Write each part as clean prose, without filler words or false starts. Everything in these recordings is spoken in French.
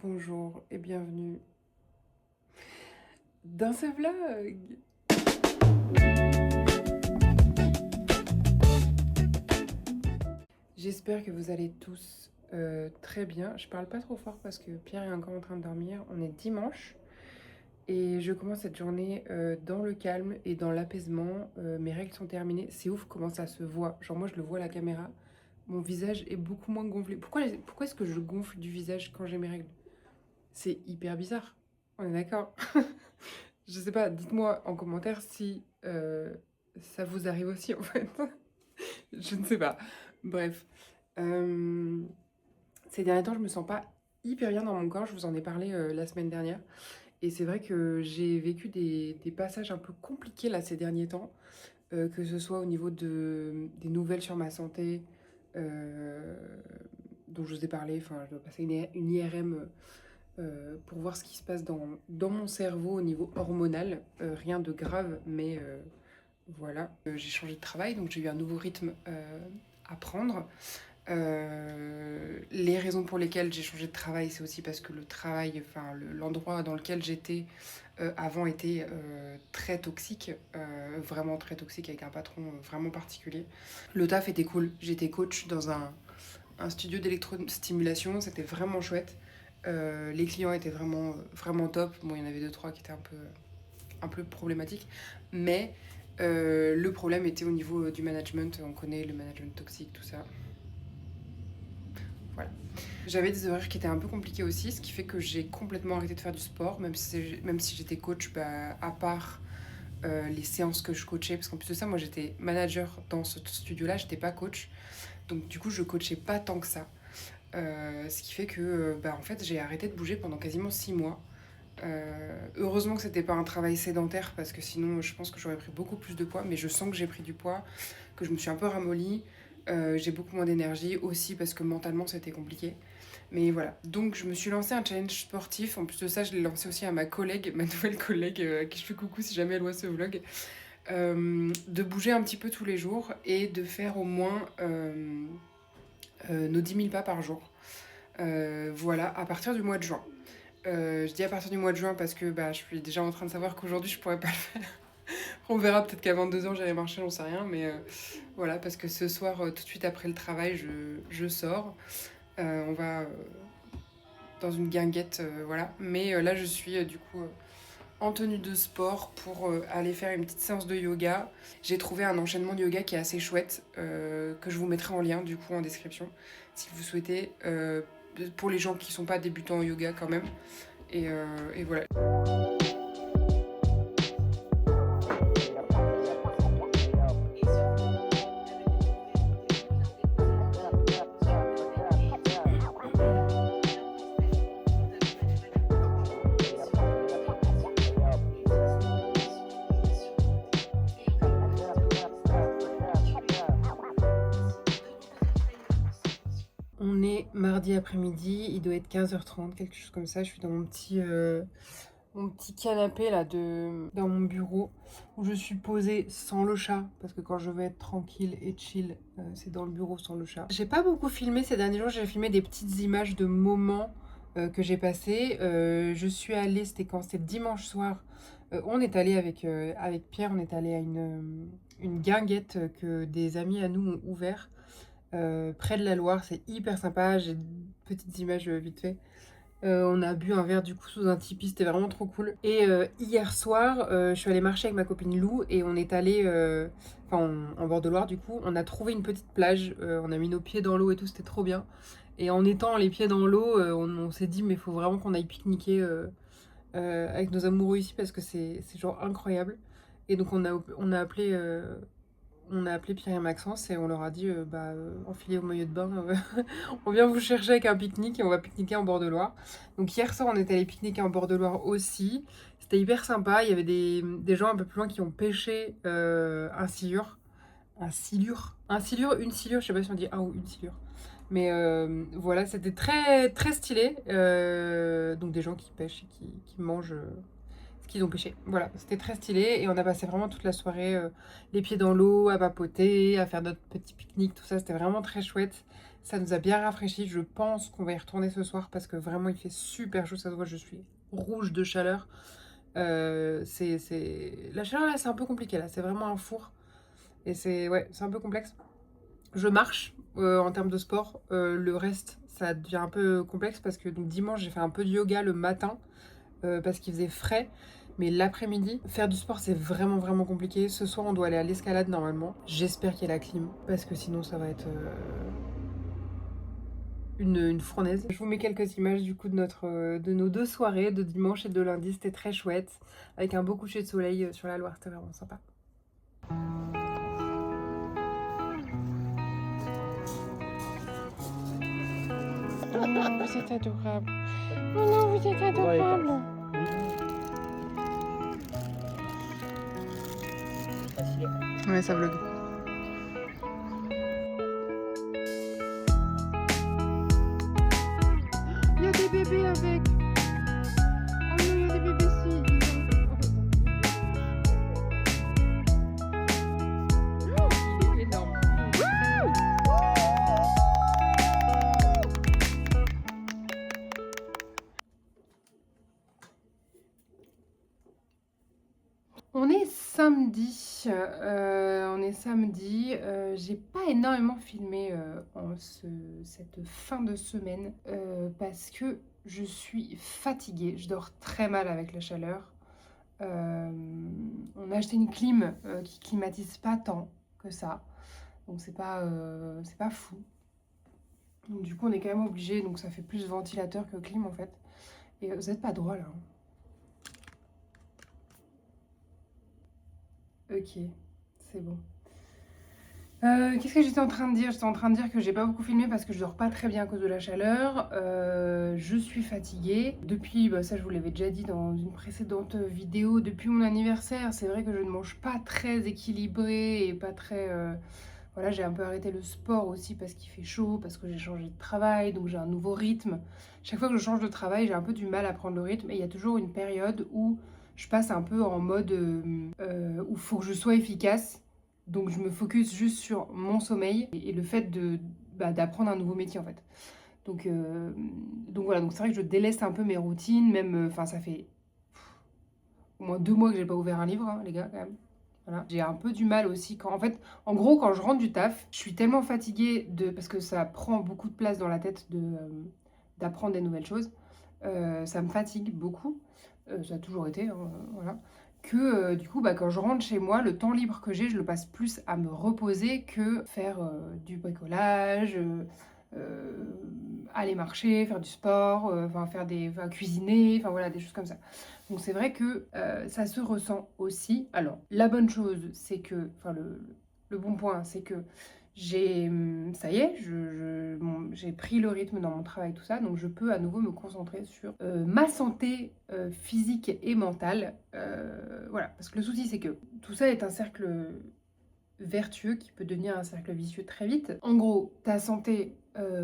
Bonjour et bienvenue dans ce vlog. J'espère que vous allez tous très bien. Je parle pas trop fort parce que Pierre est encore en train de dormir. On est dimanche et je commence cette journée dans le calme et dans l'apaisement. Mes règles sont terminées. C'est ouf comment ça se voit. Genre moi je le vois à la caméra. Mon visage est beaucoup moins gonflé. Pourquoi est-ce que je gonfle du visage quand j'ai mes règles? C'est hyper bizarre. On est d'accord? Je sais pas, dites-moi en commentaire si ça vous arrive aussi en fait. Je ne sais pas. Bref. Euh, Ces derniers temps, je me sens pas hyper bien dans mon corps. Je vous en ai parlé la semaine dernière. Et c'est vrai que j'ai vécu des passages un peu compliqués là ces derniers temps. Que ce soit au niveau des nouvelles sur ma santé, euh, dont je vous ai parlé. Enfin, je dois passer une IRM pour voir ce qui se passe dans mon cerveau au niveau hormonal. Rien de grave, mais voilà. J'ai changé de travail, donc j'ai eu un nouveau rythme à prendre. Les raisons pour lesquelles j'ai changé de travail, c'est aussi parce que le travail, enfin l'endroit dans lequel j'étais avant était très toxique, vraiment très toxique, avec un patron vraiment particulier. Le taf était cool, j'étais coach dans un studio d'électrostimulation, c'était vraiment chouette. Les clients étaient vraiment top. Bon, il y en avait deux, trois qui étaient un peu problématiques. Mais le problème était au niveau du management. On connaît le management toxique, tout ça. Voilà. J'avais des horaires qui étaient un peu compliqués aussi, ce qui fait que j'ai complètement arrêté de faire du sport, même si j'étais coach, bah, à part les séances que je coachais. Parce qu'en plus de ça, moi j'étais manager dans ce studio-là, j'étais pas coach. Donc du coup, je coachais pas tant que ça. Ce qui fait que bah, en fait, j'ai arrêté de bouger pendant quasiment 6 mois. Heureusement que c'était pas un travail sédentaire parce que sinon je pense que j'aurais pris beaucoup plus de poids, mais je sens que j'ai pris du poids, que je me suis un peu ramollie, j'ai beaucoup moins d'énergie aussi parce que mentalement c'était compliqué. Mais voilà, donc je me suis lancé un challenge sportif. En plus de ça, je l'ai lancé aussi à ma collègue, ma nouvelle collègue, à qui je fais coucou si jamais elle voit ce vlog, de bouger un petit peu tous les jours et de faire au moins nos 10 000 pas par jour. Voilà, à partir du mois de juin. Je dis à partir du mois de juin parce que bah, je suis déjà en train de savoir qu'aujourd'hui je pourrais pas le faire. On verra, peut-être qu'à 22 h j'irai marcher, j'en sais rien, mais voilà, parce que ce soir, tout de suite après le travail, je sors. On va dans une guinguette, voilà. Mais là, je suis du coup en tenue de sport pour aller faire une petite séance de yoga. J'ai trouvé un enchaînement de yoga qui est assez chouette, que je vous mettrai en lien du coup en description, si vous souhaitez, pour les gens qui sont pas débutants en yoga quand même. Et voilà. On est mardi après-midi, il doit être 15h30, quelque chose comme ça. Je suis dans mon petit canapé là dans mon bureau où je suis posée sans le chat parce que quand je veux être tranquille et chill, c'est dans le bureau sans le chat. J'ai pas beaucoup filmé ces derniers jours, j'ai filmé des petites images de moments que j'ai passés. Je suis allée, c'était quand? C'était dimanche soir. On est allé avec Pierre, on est allé à une guinguette que des amis à nous ont ouvert près de la Loire. C'est hyper sympa, j'ai des petites images vite fait. On a bu un verre du coup sous un tipi, c'était vraiment trop cool. Et hier soir, je suis allée marcher avec ma copine Lou et on est allé, en bord de Loire du coup, on a trouvé une petite plage, on a mis nos pieds dans l'eau et tout, c'était trop bien. Et en étant les pieds dans l'eau, on s'est dit mais il faut vraiment qu'on aille pique-niquer avec nos amoureux ici parce que c'est genre incroyable. Et donc on a appelé Pierre et Maxence et on leur a dit enfilez au maillot de bain, on vient vous chercher avec un pique-nique et on va pique-niquer en bord de Loire. Donc hier soir on est allé pique-niquer en bord de Loire aussi. C'était hyper sympa, il y avait des gens un peu plus loin qui ont pêché un silure. Un silure, une silure, je sais pas si on dit un ou une silure. Mais voilà, c'était très, très stylé. Donc des gens qui pêchent et qui mangent ce qu'ils ont pêché. Voilà, c'était très stylé et on a passé vraiment toute la soirée les pieds dans l'eau, à papoter, à faire notre petit pique-nique, tout ça, c'était vraiment très chouette. Ça nous a bien rafraîchi. Je pense qu'on va y retourner ce soir parce que vraiment il fait super chaud. Ça se voit, je suis rouge de chaleur. La chaleur là, c'est un peu compliqué là. C'est vraiment un four. Et c'est un peu complexe. Je marche en termes de sport. Le reste, ça devient un peu complexe parce que donc, dimanche, j'ai fait un peu de yoga le matin parce qu'il faisait frais. Mais l'après-midi, faire du sport, c'est vraiment, vraiment compliqué. Ce soir, on doit aller à l'escalade normalement. J'espère qu'il y a la clim parce que sinon, ça va être une fournaise. Je vous mets quelques images du coup de nos 2 soirées, de dimanche et de lundi. C'était très chouette. Avec un beau coucher de soleil sur la Loire. C'était vraiment sympa. Oh non, vous êtes adorable. Oh non, vous êtes adorable. Ouais, ça vlog. Il y a des bébés avec. Oh non, il y a des bébés ici. Oh, il est énorme. On est samedi. J'ai pas énormément filmé cette fin de semaine parce que je suis fatiguée. Je dors très mal avec la chaleur. On a acheté une clim qui climatise pas tant que ça. Donc c'est pas fou. Donc, du coup on est quand même obligé. Donc ça fait plus ventilateur que clim en fait. Et vous êtes pas droit là. Ok, c'est bon. Qu'est-ce que j'étais en train de dire? J'étais en train de dire que j'ai pas beaucoup filmé parce que je dors pas très bien à cause de la chaleur. Je suis fatiguée. Depuis, ça je vous l'avais déjà dit dans une précédente vidéo, depuis mon anniversaire, c'est vrai que je ne mange pas très équilibré et pas très... Voilà, j'ai un peu arrêté le sport aussi parce qu'il fait chaud, parce que j'ai changé de travail, donc j'ai un nouveau rythme. Chaque fois que je change de travail, j'ai un peu du mal à prendre le rythme et il y a toujours une période où je passe un peu en mode où il faut que je sois efficace. Donc je me focus juste sur mon sommeil et le fait d'apprendre un nouveau métier en fait. Donc, euh, donc voilà, donc c'est vrai que je délaisse un peu mes routines, même, enfin ça fait au moins 2 mois que j'ai pas ouvert un livre, hein, les gars, quand même. Voilà. J'ai un peu du mal aussi quand, en fait, en gros, quand je rentre du taf, je suis tellement fatiguée parce que ça prend beaucoup de place dans la tête d'apprendre des nouvelles choses. Ça me fatigue beaucoup. Ça a toujours été, hein, voilà. Que du coup, quand je rentre chez moi, le temps libre que j'ai, je le passe plus à me reposer que faire du bricolage, euh, aller marcher, faire du sport, enfin cuisiner, enfin voilà, des choses comme ça. Donc c'est vrai que ça se ressent aussi. Alors, la bonne chose, c'est que, enfin le bon point, c'est que ça y est, j'ai pris le rythme dans mon travail, tout ça, donc je peux à nouveau me concentrer sur ma santé physique et mentale. Voilà, parce que le souci, c'est que tout ça est un cercle vertueux qui peut devenir un cercle vicieux très vite. En gros, ta santé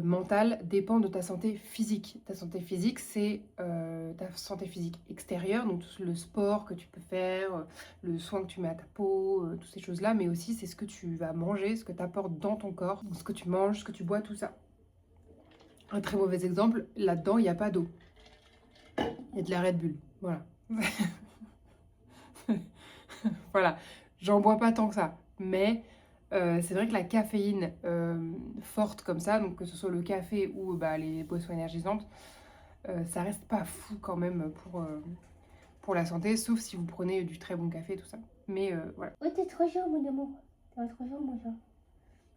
mentale dépend de ta santé physique. Ta santé physique, c'est ta santé physique extérieure, donc tout le sport que tu peux faire, le soin que tu mets à ta peau, toutes ces choses-là, mais aussi c'est ce que tu vas manger, ce que tu apportes dans ton corps, ce que tu manges, ce que tu bois, tout ça. Un très mauvais exemple, là-dedans, il n'y a pas d'eau. Il y a de la Red Bull. Voilà. Voilà. J'en bois pas tant que ça. Mais c'est vrai que la caféine forte comme ça, donc que ce soit le café ou les boissons énergisantes, ça reste pas fou quand même pour la santé, sauf si vous prenez du très bon café et tout ça. Mais voilà. Oh, t'es trop chaud, mon amour. T'es trop chaud, mon chat.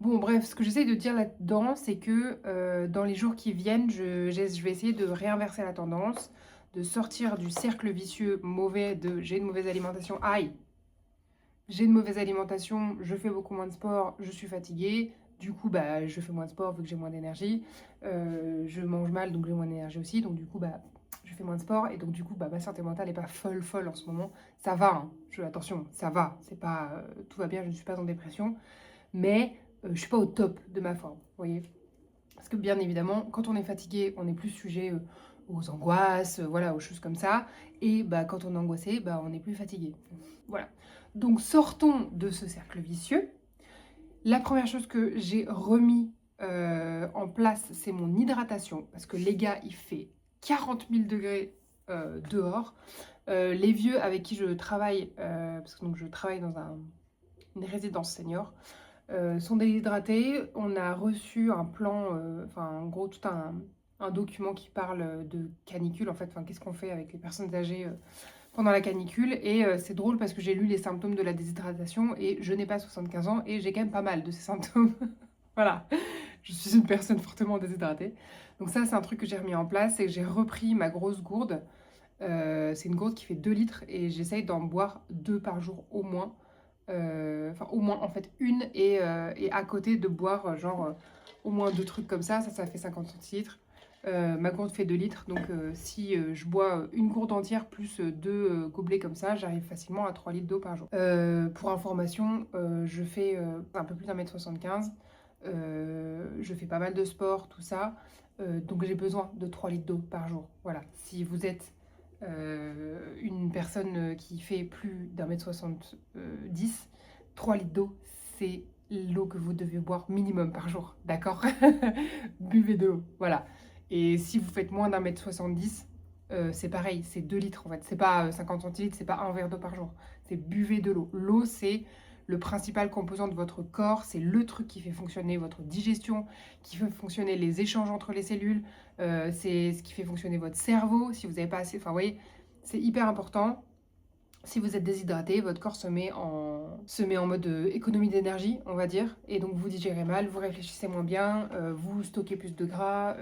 Bon, bref, ce que j'essaye de dire là-dedans, c'est que dans les jours qui viennent, je vais essayer de réinverser la tendance, de sortir du cercle vicieux mauvais de j'ai une mauvaise alimentation, aïe, j'ai une mauvaise alimentation, je fais beaucoup moins de sport, je suis fatiguée, du coup je fais moins de sport vu que j'ai moins d'énergie, je mange mal donc j'ai moins d'énergie aussi, donc du coup je fais moins de sport et donc du coup ma santé mentale est pas folle en ce moment. Ça va, hein, attention, ça va, c'est pas tout va bien, je ne suis pas en dépression, mais je suis pas au top de ma forme, vous voyez. Parce que bien évidemment, quand on est fatigué, on est plus sujet aux angoisses, voilà, aux choses comme ça. Et quand on est angoissé, on est plus fatigué. Voilà. Donc sortons de ce cercle vicieux. La première chose que j'ai remis en place, c'est mon hydratation. Parce que les gars, il fait 40 000 degrés dehors. Les vieux avec qui je travaille, parce que donc, je travaille dans une résidence senior, sont déshydratés. On a reçu un plan, enfin en gros tout un document qui parle de canicule, en fait, enfin qu'est-ce qu'on fait avec les personnes âgées pendant la canicule. Et c'est drôle parce que j'ai lu les symptômes de la déshydratation et je n'ai pas 75 ans et j'ai quand même pas mal de ces symptômes. Voilà, je suis une personne fortement déshydratée. Donc ça, c'est un truc que j'ai remis en place, c'est que j'ai repris ma grosse gourde. C'est une gourde qui fait 2 litres et j'essaye d'en boire 2 par jour au moins. Enfin, au moins en fait une et à côté de boire au moins 2 trucs comme ça fait 50 centilitres. Ma gourde fait 2 litres, donc si je bois une gourde entière plus 2 gobelets comme ça, j'arrive facilement à 3 litres d'eau par jour. Pour information, je fais un peu plus d'1,75 m. Je fais pas mal de sport, tout ça. Donc j'ai besoin de 3 litres d'eau par jour. Voilà, si vous êtes une personne qui fait plus d'1,70 m, 3 litres d'eau, c'est l'eau que vous devez boire minimum par jour, d'accord? Buvez de l'eau, voilà. Et si vous faites moins d'1,70 m, c'est pareil, c'est 2 litres en fait. C'est pas 50 centilitres, c'est pas un verre d'eau par jour. C'est buvez de l'eau. L'eau, c'est le principal composant de votre corps, c'est le truc qui fait fonctionner votre digestion, qui fait fonctionner les échanges entre les cellules, c'est ce qui fait fonctionner votre cerveau. Si vous n'avez pas assez, enfin vous voyez, c'est hyper important. Si vous êtes déshydraté, votre corps se met en mode économie d'énergie, on va dire, et donc vous digérez mal, vous réfléchissez moins bien, vous stockez plus de gras,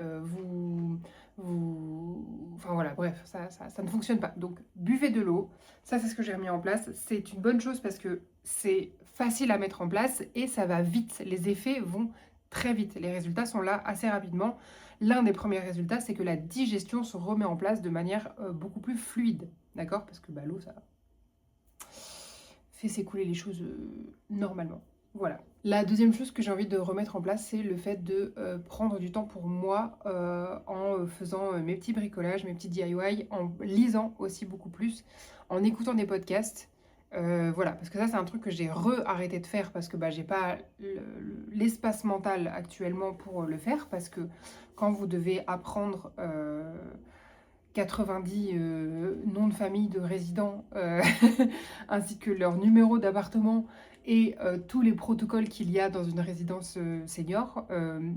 enfin voilà, bref, ça ne fonctionne pas. Donc buvez de l'eau, ça c'est ce que j'ai remis en place. C'est une bonne chose parce que c'est facile à mettre en place et ça va vite. Les effets vont très vite. Les résultats sont là assez rapidement. L'un des premiers résultats, c'est que la digestion se remet en place de manière beaucoup plus fluide, d'accord? Parce que l'eau, ça fait s'écouler les choses normalement. Voilà. La deuxième chose que j'ai envie de remettre en place, c'est le fait de prendre du temps pour moi en faisant mes petits bricolages, mes petits DIY, en lisant aussi beaucoup plus, en écoutant des podcasts. Voilà, parce que ça, c'est un truc que j'ai arrêté de faire parce que j'ai pas l'espace mental actuellement pour le faire. Parce que quand vous devez apprendre 90 noms de famille de résidents, ainsi que leur numéro d'appartement et tous les protocoles qu'il y a dans une résidence senior,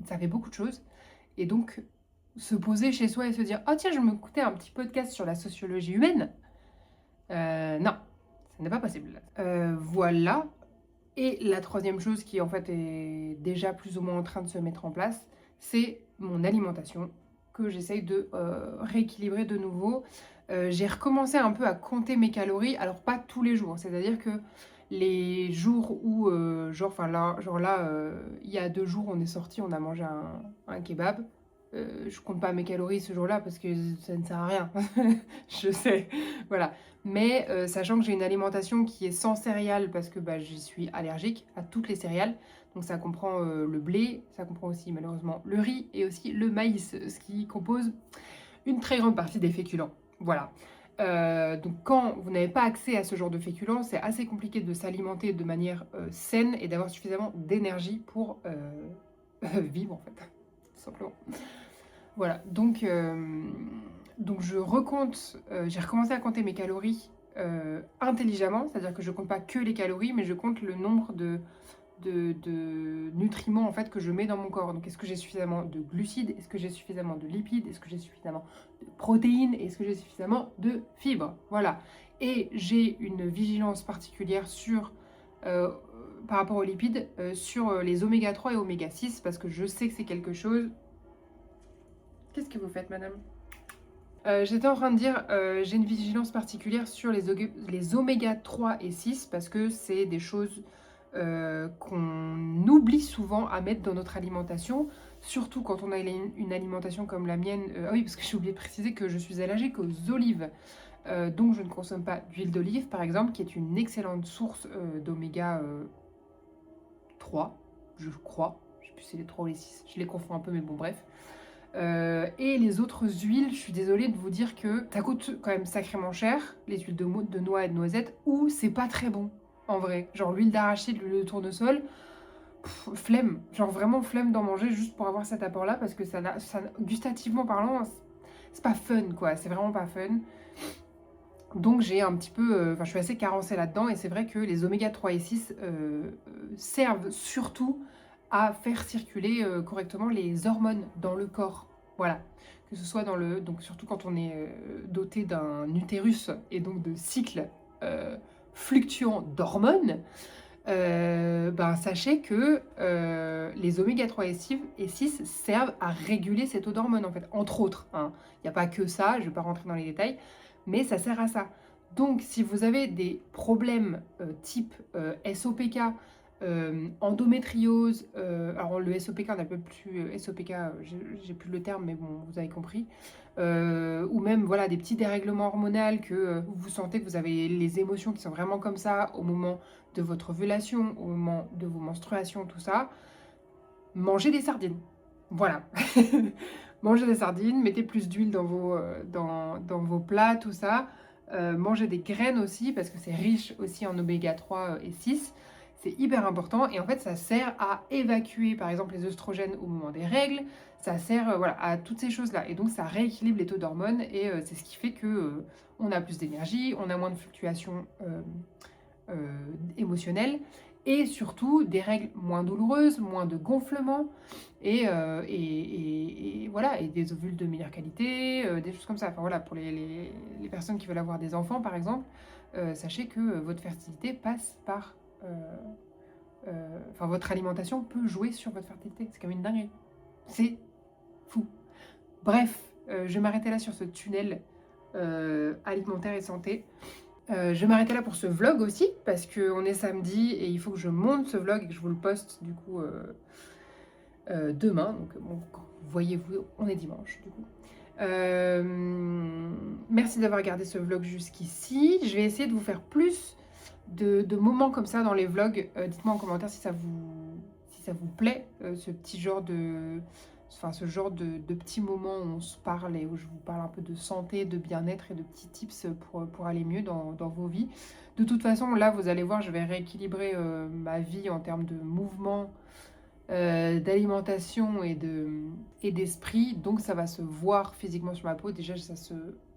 ça fait beaucoup de choses. Et donc, se poser chez soi et se dire « Oh tiens, je vais m'écouter un petit podcast sur la sociologie humaine », non, ça n'est pas possible. Voilà. Et la troisième chose qui en fait est déjà plus ou moins en train de se mettre en place, c'est mon alimentation que j'essaye de rééquilibrer de nouveau. J'ai recommencé un peu à compter mes calories, alors pas tous les jours, c'est-à-dire que les jours où, il y a 2 jours, on est sorti, on a mangé un kebab. Je compte pas mes calories ce jour-là parce que ça ne sert à rien. Je sais, voilà. Mais sachant que j'ai une alimentation qui est sans céréales parce que je suis allergique à toutes les céréales. Donc ça comprend le blé, ça comprend aussi malheureusement le riz et aussi le maïs, ce qui compose une très grande partie des féculents. Voilà. Donc quand vous n'avez pas accès à ce genre de féculents, c'est assez compliqué de s'alimenter de manière saine et d'avoir suffisamment d'énergie pour vivre en fait, tout simplement. Voilà, donc je recompte, j'ai recommencé à compter mes calories intelligemment, c'est-à-dire que je compte pas que les calories, mais je compte le nombre de nutriments en fait que je mets dans mon corps. Donc est-ce que j'ai suffisamment de glucides, est-ce que j'ai suffisamment de lipides, est-ce que j'ai suffisamment de protéines, est-ce que j'ai suffisamment de fibres, voilà. Et j'ai une vigilance particulière sur par rapport aux lipides, sur les oméga 3 et oméga 6, parce que je sais que c'est quelque chose. Qu'est-ce que vous faites, madame? J'étais en train de dire, j'ai une vigilance particulière sur les oméga 3 et 6 parce que c'est des choses qu'on oublie souvent à mettre dans notre alimentation, surtout quand on a une alimentation comme la mienne. Ah oui, parce que j'ai oublié de préciser que je suis allergique aux olives, donc je ne consomme pas d'huile d'olive, par exemple, qui est une excellente source d'oméga 3, je crois. Je sais plus si c'est les 3 ou les 6, je les confonds un peu, mais bon, bref. Et les autres huiles, je suis désolée de vous dire que ça coûte quand même sacrément cher, les huiles de noix et de noisettes, ou c'est pas très bon, en vrai. Genre l'huile d'arachide, l'huile de tournesol, flemme, genre vraiment flemme d'en manger juste pour avoir cet apport-là parce que gustativement parlant, c'est pas fun quoi, c'est vraiment pas fun. Donc j'ai un petit peu, enfin je suis assez carencée là-dedans et c'est vrai que les oméga 3 et 6 servent surtout à faire circuler correctement les hormones dans le corps. Voilà. Que ce soit donc surtout quand on est doté d'un utérus et donc de cycles fluctuants d'hormones, ben, sachez que les oméga 3 et 6 servent à réguler ces taux d'hormones, en fait, entre autres. Hein. Il n'y a pas que ça, je ne vais pas rentrer dans les détails, mais ça sert à ça. Donc, si vous avez des problèmes type SOPK, endométriose, alors le SOPK, on n'appelle plus SOPK, j'ai plus le terme, mais bon, vous avez compris, ou même voilà, des petits dérèglements hormonaux que vous sentez que vous avez les émotions qui sont vraiment comme ça au moment de votre ovulation, au moment de vos menstruations, tout ça, mangez des sardines. Voilà. Mangez des sardines, mettez plus d'huile dans vos plats, tout ça. Mangez des graines aussi, parce que c'est riche aussi en oméga 3 et 6. C'est hyper important et en fait ça sert à évacuer par exemple les œstrogènes au moment des règles, ça sert voilà, à toutes ces choses-là et donc ça rééquilibre les taux d'hormones et c'est ce qui fait que on a plus d'énergie, on a moins de fluctuations émotionnelles et surtout des règles moins douloureuses, moins de gonflements et voilà, et des ovules de meilleure qualité, des choses comme ça. Enfin voilà, pour les personnes qui veulent avoir des enfants par exemple, sachez que votre fertilité passe par... Enfin, votre alimentation peut jouer sur votre fertilité. C'est comme une dinguerie. C'est fou. Bref, je vais m'arrêter là sur ce tunnel alimentaire et santé. Je vais m'arrêter là pour ce vlog aussi, parce qu'on est samedi et il faut que je monte ce vlog et que je vous le poste du coup demain. Donc bon, voyez-vous, on est dimanche du coup. Merci d'avoir regardé ce vlog jusqu'ici. Je vais essayer de vous faire plus de moments comme ça dans les vlogs. Dites-moi en commentaire si ça vous plaît, ce petit genre de... Enfin, ce genre de petits moments où on se parle et où je vous parle un peu de santé, de bien-être et de petits tips pour aller mieux dans vos vies. De toute façon, là, vous allez voir, je vais rééquilibrer ma vie en termes de mouvement, d'alimentation et d'esprit. Donc, ça va se voir physiquement sur ma peau. Déjà, ça se...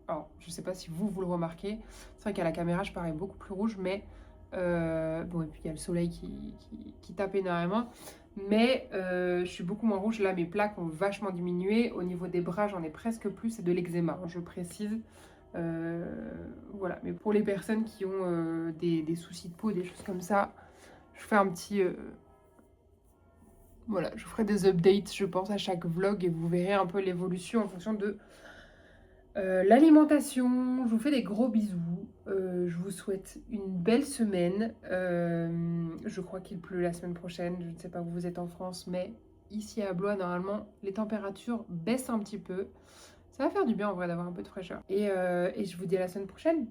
Alors, je ne sais pas si vous le remarquez. C'est vrai qu'à la caméra, je parais beaucoup plus rouge, mais... bon, et puis il y a le soleil qui tape énormément. Mais je suis beaucoup moins rouge. Là, mes plaques ont vachement diminué. Au niveau des bras, j'en ai presque plus. C'est de l'eczéma, hein, je précise. Voilà. Mais pour les personnes qui ont des soucis de peau, des choses comme ça, je fais un petit... voilà, je ferai des updates, je pense, à chaque vlog. Et vous verrez un peu l'évolution en fonction de l'alimentation. Je vous fais des gros bisous. Je vous souhaite une belle semaine. Je crois qu'il pleut la semaine prochaine. Je ne sais pas où vous êtes en France, mais ici à Blois, normalement, les températures baissent un petit peu. Ça va faire du bien en vrai d'avoir un peu de fraîcheur. Et je vous dis à la semaine prochaine.